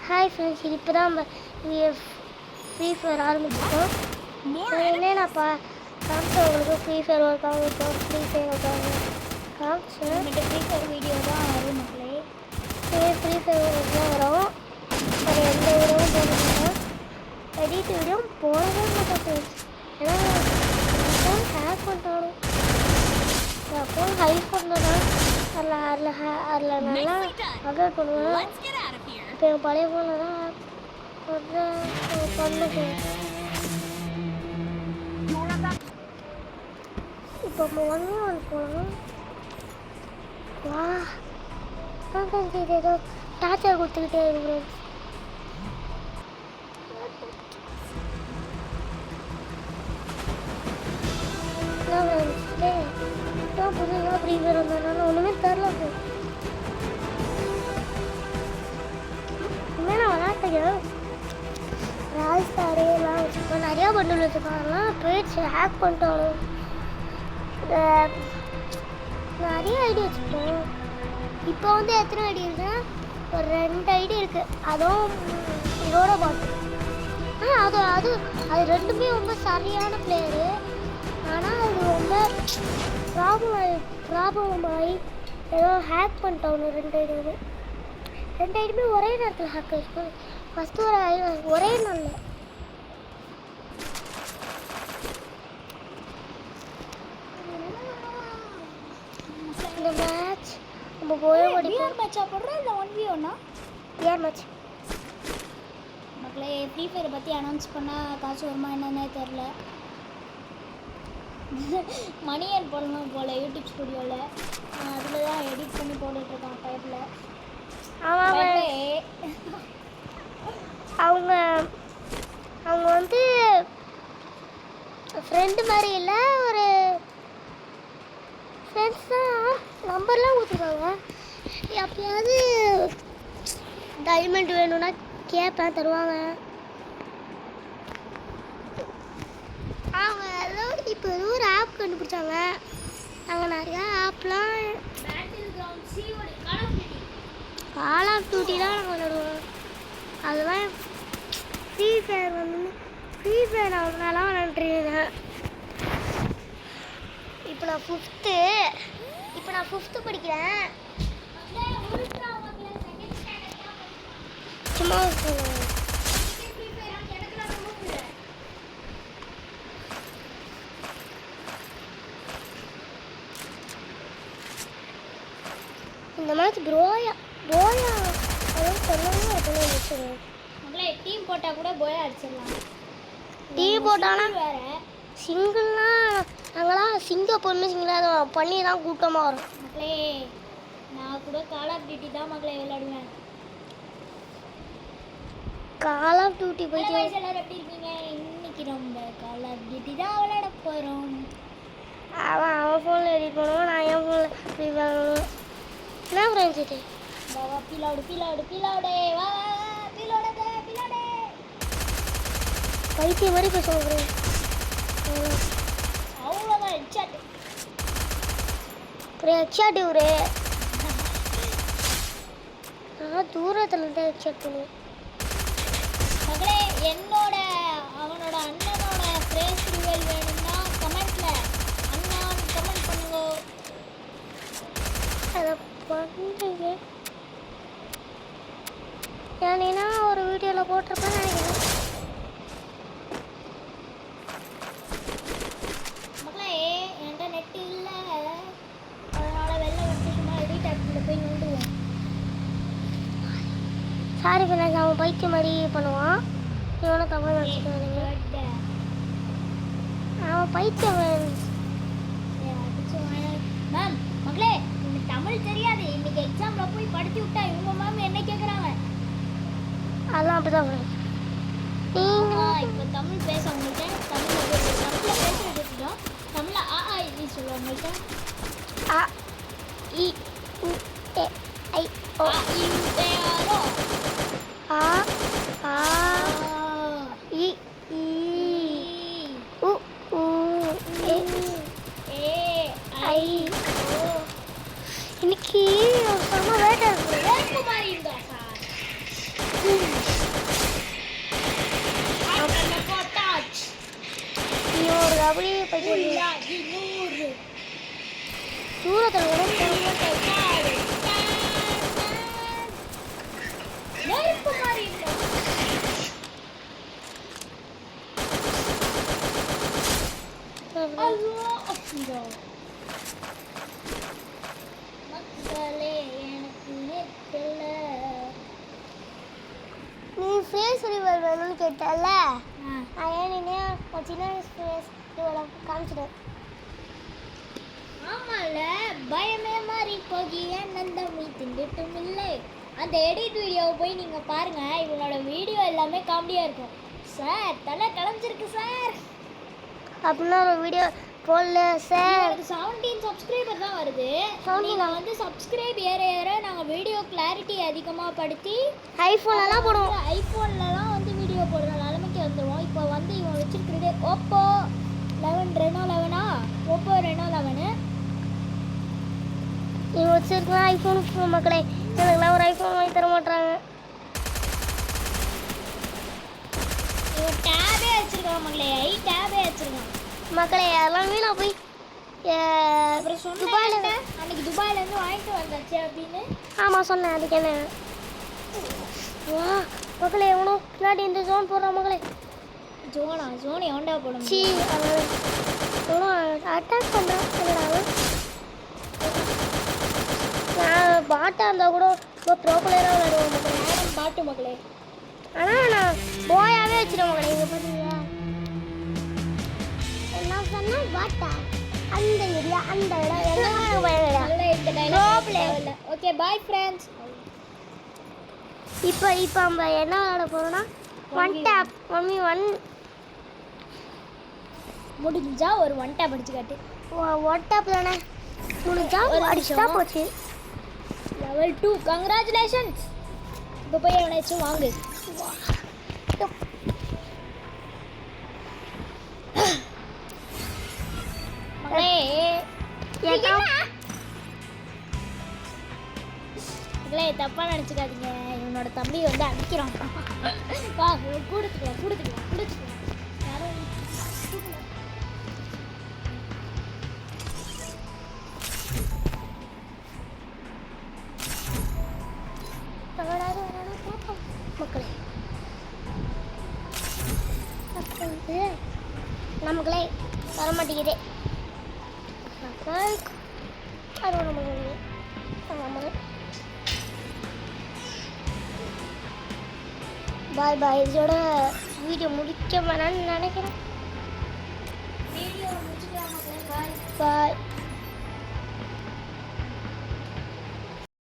Hi friends, இது இப்போ தான் ஃப்ரீ ஃபயர் ஆரம்பிச்சிருக்கோம். என்னென்னப்பா காமிச்சேன் உங்களுக்கு. ஃப்ரீ ஃபயர் ஒரு காமிச்சோம், ஃப்ரீ ஃபயர் ஒரு காமிச்சேன். ஃப்ரீ ஃபயர் வீடியோ தான் வரும் மக்களே. ஃப்ரீ ஃபயர் தான் வரும். அது எந்த வீடியோவும் போட மாட்டேன், எடிட் வீடியோவும் போடவே மாட்டேன் ஃப்ரெண்ட்ஸ். ஏன்னா ஃபோன் ஹேக் பண்ணிட்டாலும் ஃபோன் ஹைட் பண்ணதான் அதில் நல்லா அப்டேட் பண்ணுவேன். இப்போ என் பழைய ஃபோனில் தான் பண்ணுறேன். இப்போ 1v1 போகணும். வா இது ஏதோ டார்ச்சர் கொடுத்துக்கிட்டே இருக்கிறோம். புதுசாக ஃப்ரீ ஃபயர் வந்ததுனால ஒன்றுமே தெரில. இனிமேல் நான் விளாட்டுக்கேன். ராஜ்ஸ்டாரு எல்லாம் வச்சுருக்கோம், நிறையா பண்டில் வச்சுருக்காங்கலாம் போயிடுச்சு, ஹேக் பண்ணிட்டாலும். நிறைய ஐடி வச்சுருக்கோம். இப்போ வந்து எத்தனை ஐடி இருக்குன்னா ஒரு 2 ஐடி இருக்குது. அதுவும் இதோட பாட்டு. அது ரெண்டுமே ரொம்ப சரியான பிளேயரு. ஆனால் அது ரொம்ப ப்ராப்ளம் ஆகி ஏதோ ஹேக் பண்ணிட்டோம். 2 ஐடியுமே ஒரே நேரத்தில் ஹேக் ஆகிருக்கு. ஃபஸ்ட்டு ஒரே நாளில் இந்த மேட்ச் நம்ம போய் மேட்சாக போடுறோம். இல்லை 1v1 ஏர் மேட்ச் மக்களே. ஃப்ரீ ஃபயரை பற்றி அனௌன்ஸ் பண்ணால் காசு வருமா என்னன்னே தெரில. மணியன் போடணும் போல் யூடியூப் ஸ்டுடியோவில். அதில் தான் எடிட் பண்ணி போட்டுட்ருக்கான் டைப்பில். அவங்க வந்து ஃப்ரெண்டு மாதிரி இல்லை, ஒரு ஃப்ரெண்ட்ஸ் தான். நம்பர்லாம் கொடுத்துருக்காங்க. எப்பயாவது டைமண்ட் வேணும்னா கேட்பேன், தருவாங்க. அவங்க இப்போ ஏதோ ஒரு ஆப் கண்டுபிடிச்சாங்க. நாங்கள் நிறையா ஆப்லாம் கால் ஆஃப் டியூட்டி தான் நாங்கள் விளையாடுவோம். அதெல்லாம் ஃப்ரீ ஃபயர் ஃப்ரீ ஃபயர் அவங்களாம் விளையாண்டுருக்கீங்க. இப்போ நான் ஃபிஃப்த்து படிக்கிறேன். சும்மா இந்த மாதிரி போயா அதாவது சொல்லவே இருக்கணும். மக்களே டீம் போட்டால் கூட போயா அடிச்சிடலாம். டீம் போட்டாலும் வேறு சிங்கிள்னால் நாங்களாம் பொண்ணு சிங்கிளாக அதை பண்ணி தான் கூட்டமாக வரும். மக்களே நான் கூட கால் ஆஃப் டியூட்டி தான் மக்களே விளையாடுவேன். கால் ஆஃப் டியூட்டி போயிட்டு எல்லோரும் எப்படி இருக்கீங்க? இன்னைக்கு நம்ம கால் ஆஃப் டியூட்டி தான் விளையாட போகிறோம். அவன் ஃபோனில் எடிட் பண்ணுவோம், நான் என் ஃபோனில் ஃப்ரீ பண்ணணும். என்ன ஃப்ரெண்ட்ஸ் இது? வா பீலாடு வா பைத்திய மாதிரி பேசுவோம் ஃப்ரெண்ட்ஸ். அவ்வளோதான் ஹெட்ஷாட்டு. ஒரு ஹெட்ஷாட்டு ஒரு நான் தூரத்தில் இருந்து ஹெட்ஷாட் பண்ணுவேன். மகளே அவனோட அண்ணனோட ஃப்ரேஸ் ரிவீல் வேணும்னா கமெண்ட்டில் அண்ணான்னு கமெண்ட் பண்ணுங்க. அதை பண்ணுறீங்க ஏன்னா ஒரு வீடியோவில் போட்டிருப்பேன் நினைக்கிறேன். மக்களே என்கிட்ட நெட்டு இல்லை, அதனால் வெளில வந்து சும்மா எடிட் ஆப்பில் போய் நோண்டுவேன். சாரி ஃப்ரெண்ட்ஸ், அவன் பைத்தியம் மாதிரி பண்ணுவான். இவனை தவறு வச்சுக்கோங்க. அவன் பைத்தியம் மேம். மக்களே எனக்கு தமிழ் தெரியாது, இன்னைக்கு எக்ஸாமில் போய் படித்து விட்டா இவங்க மேம் என்ன கேட்குறாங்க. அதெல்லாம் அப்படி தான் ஃப்ரெண்ட்ஸ். நீங்கள் இப்போ தமிழ் பேச உங்கள்கிட்ட தமிழில் பேசுகிறோம். தமிழில் இது சொல்லுவோம் உங்கள்கிட்ட. ஆ இ உ ஏ ஐ ஓ ஆ ஆ இ உ ஊ ஏ ஐ ஓ. இன்னைக்கு செம்ம வேட்டை இருக்குது. அப்படியே போயிட்டு தூரத்தில் கூட நீ ஃபேஸ் ரிவல் வேணும்னு கேட்டல ஏன்னா சின்ன ஃபேஸ் ரிவல் காமிச்சிட்டேன். ஆமால பயமே மாறி போகி நந்தமி திண்டுட்டும் இல்லை. அந்த எடிட் வீடியோவை போய் நீங்கள் பாருங்கள். இவனோட வீடியோ எல்லாமே காமெடியாக இருக்கும். சார் தலை கலைஞ்சிருக்கு சார் அப்படின்னா ஒரு வீடியோ போடல சார். 17 சப்ஸ்கிரைபர் தான் வருது. நீங்கள் வந்து சப்ஸ்கிரைப் ஏற ஏற நாங்கள் வீடியோ கிளாரிட்டி அதிகமாக படுத்தி ஐஃபோன்லலாம் போடுவோம். ஐஃபோன்லலாம் வந்து வீடியோ போடுற நிலைமைக்கு வந்துடுவோம். இப்போ வந்து இவன் வச்சுருக்கிறது ஓப்போ 11 ரெனோ 11ஆ ஓப்போ ரெனோ 11. இவன் வச்சுருக்கா ஐஃபோன் மக்களே. எனக்குலாம் ஒரு ஐஃபோன் வாங்கி தர மாட்டாங்க. இவன் டேபே வச்சுருக்கான் மக்களே. டேபே வச்சுருக்கான் மக்களே. அதெல்லாம் வீணா போய் அப்புறம் துபாயில் அன்றைக்கி துபாயிலேருந்து வாங்கிட்டு வந்தாச்சு அப்படின்னு. ஆமாம் சொன்னேன். அதுக்கு என்ன வா மக்களே. எவனோ பின்னாடி இந்த ஜோன் போடுறான் மக்களே. ஜோன் எவன்டா போடும்? சி எவனோ அட்டாக் பண்ணுறான். நான் பாட்டாக இருந்தால் கூட ரொம்ப ப்ரோ பிளேயராக விளையாடுவோம் மக்களே. நேரம் பாட்டு மக்களே. ஆனால் நான் போயாவே வச்சிருவேன் மக்களே. இங்கே பார்த்தீங்களா நான் சொன்னால் பாட்டா அந்த ஏரியா அந்த இடம் எல்லாம் இல்லை. Okay bye friends. இப்போ நம்ம என்ன விளையாட போகிறோம்னா ஒன் டேப். மம்மி முடிஞ்சா ஒரு ஒன் டேப் அடிச்சு காட்டு. ஒன் டேப் தானே முடிஞ்சா அடிச்சுட்டா போச்சு. level 2 congratulations. இப்போ போய் எவனாச்சும் வாங்கு. தப்பா நினைச்சுக்காதீங்க. இவனோட தம்பி வந்து அடிக்கிறான். வா கொடுத்துக்கலாம். மக்களே நமக்குள்ளே வர மாட்டேங்குது. பாய் பாய். இதோட வீடியோ முடிக்க வேணான்னு நினைக்கிறேன். வீடியோ முடிச்சுக்கலாம். பாய் பாய்.